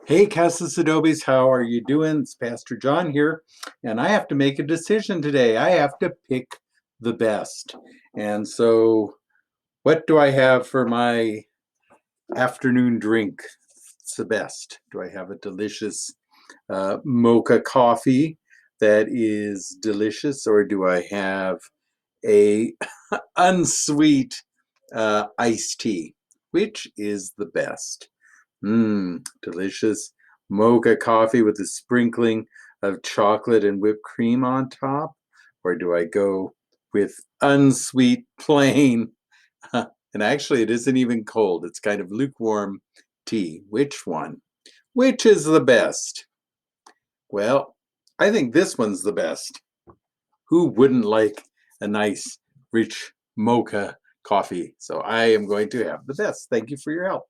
Hey, Casas Adobes, how are you doing? It's Pastor John here, and I have to make a decision today. I have to pick the best. And so, what do I have for my afternoon drink? It's the best. Do I have a delicious mocha coffee that is delicious, or do I have a unsweet iced tea? Which is the best? Delicious mocha coffee with a sprinkling of chocolate and whipped cream on top? Or do I go with unsweet plain? And actually, it isn't even cold, it's kind of lukewarm tea. Which one? Which is the best? Well, I think this one's the best. Who wouldn't like a nice, rich mocha coffee? So I am going to have the best. Thank you for your help.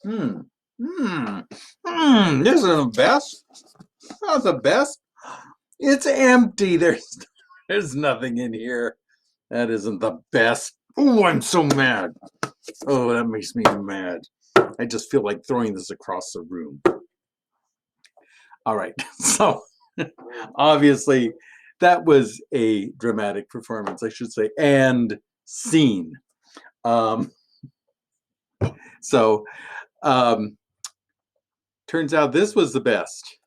Hmm. Hmm. This is the best. Not the best. It's empty. There's nothing in here. That isn't the best. Oh, I'm so mad. Oh, that makes me mad. I just feel like throwing this across the room. All right. So obviously that was a dramatic performance, I should say, and scene. Um, so um, turns out this was the best.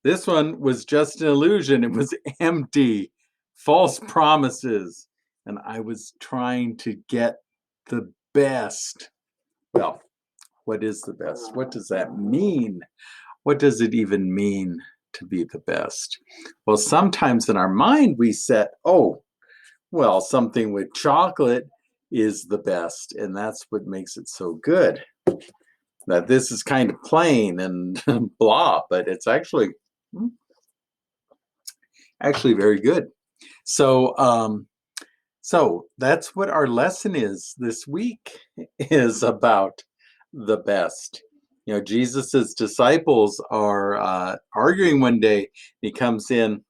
This one was just an illusion. It was empty, false promises. And I was trying to get the best. Well, what is the best? What does that mean? What does it even mean to be the best? Well, sometimes in our mind we set, oh, well, something with chocolate is the best. And that's what makes it so good. That this is kind of plain and blah, but it's actually very good. So, so that's what our lesson is this week is about the best. You know, Jesus's disciples are arguing one day. He comes in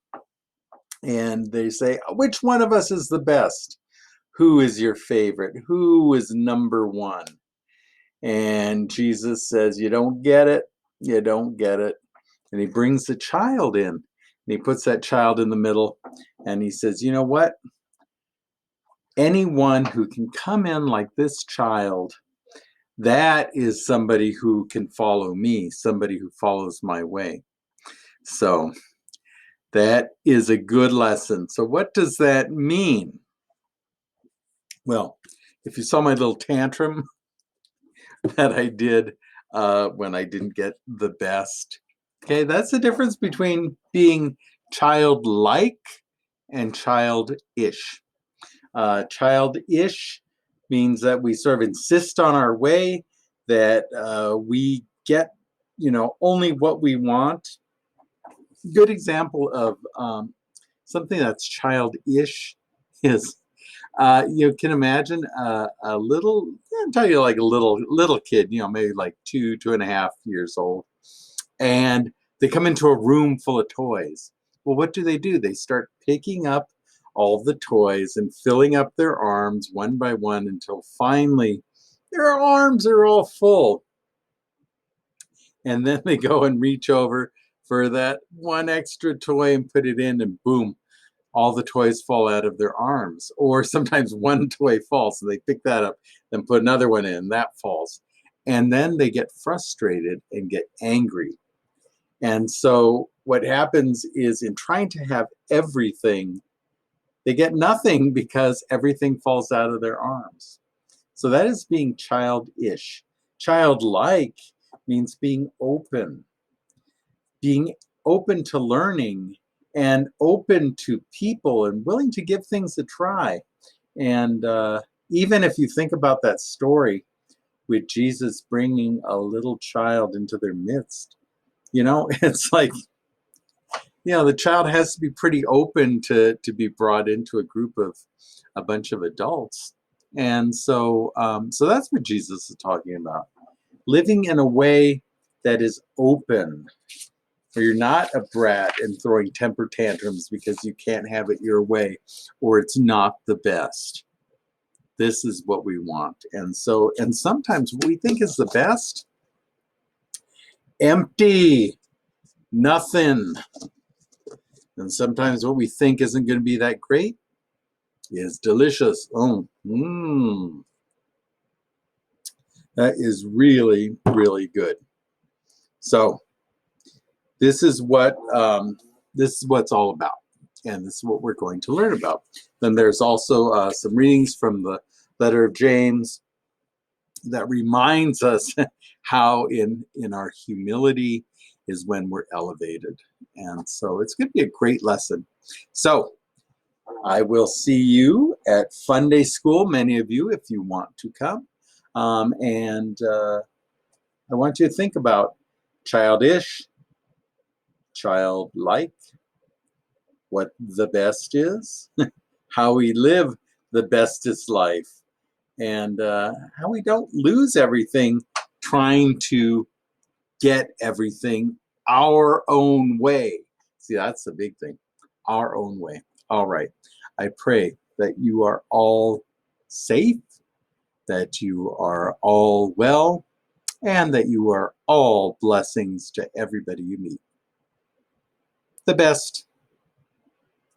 and they say, "Which one of us is the best? Who is your favorite? Who is number one?" And Jesus says, "You don't get it. You don't get it." And he brings the child in and he puts that child in the middle and he says, "You know what? Anyone who can come in like this child, that is somebody who can follow me, somebody who follows my way." So that is a good lesson. So what does that mean? Well, if you saw my little tantrum that I did when I didn't get the best, okay, that's the difference between being childlike and childish. Childish means that we sort of insist on our way, that we get, only what we want. Good example of something that's childish is you can imagine a little, I'll tell you, like a little kid, maybe like 2.5 years old, and they come into a room full of toys. Well, what do? They start picking up all the toys and filling up their arms one by one until finally their arms are all full. And then they go and reach over for that one extra toy and put it in, and boom, all the toys fall out of their arms. Or sometimes one toy falls, so they pick that up, then put another one in, and that falls. And then they get frustrated and get angry. And so what happens is, in trying to have everything, they get nothing because everything falls out of their arms. So that is being childish. Childlike means being open to learning and open to people and willing to give things a try. And even if you think about that story with Jesus bringing a little child into their midst, it's like, the child has to be pretty open to be brought into a group of a bunch of adults. And so that's what Jesus is talking about. Living in a way that is open, where you're not a brat and throwing temper tantrums because you can't have it your way or it's not the best. This is what we want. And sometimes what we think is the best Empty. Nothing. And sometimes what we think isn't going to be that great is delicious. Oh, that is really, really good. So this is what it's all about, and this is what we're going to learn about. Then there's also some readings from the letter of James that reminds us how in our humility is when we're elevated. And so it's going to be a great lesson. So I will see you at Fun Day School, many of you, if you want to come. And I want you to think about childish, childlike, what the best is, how we live the bestest life, and how we don't lose everything trying to get everything our own way. See, that's the big thing, our own way. All right. I pray that you are all safe, that you are all well, and that you are all blessings to everybody you meet. The best.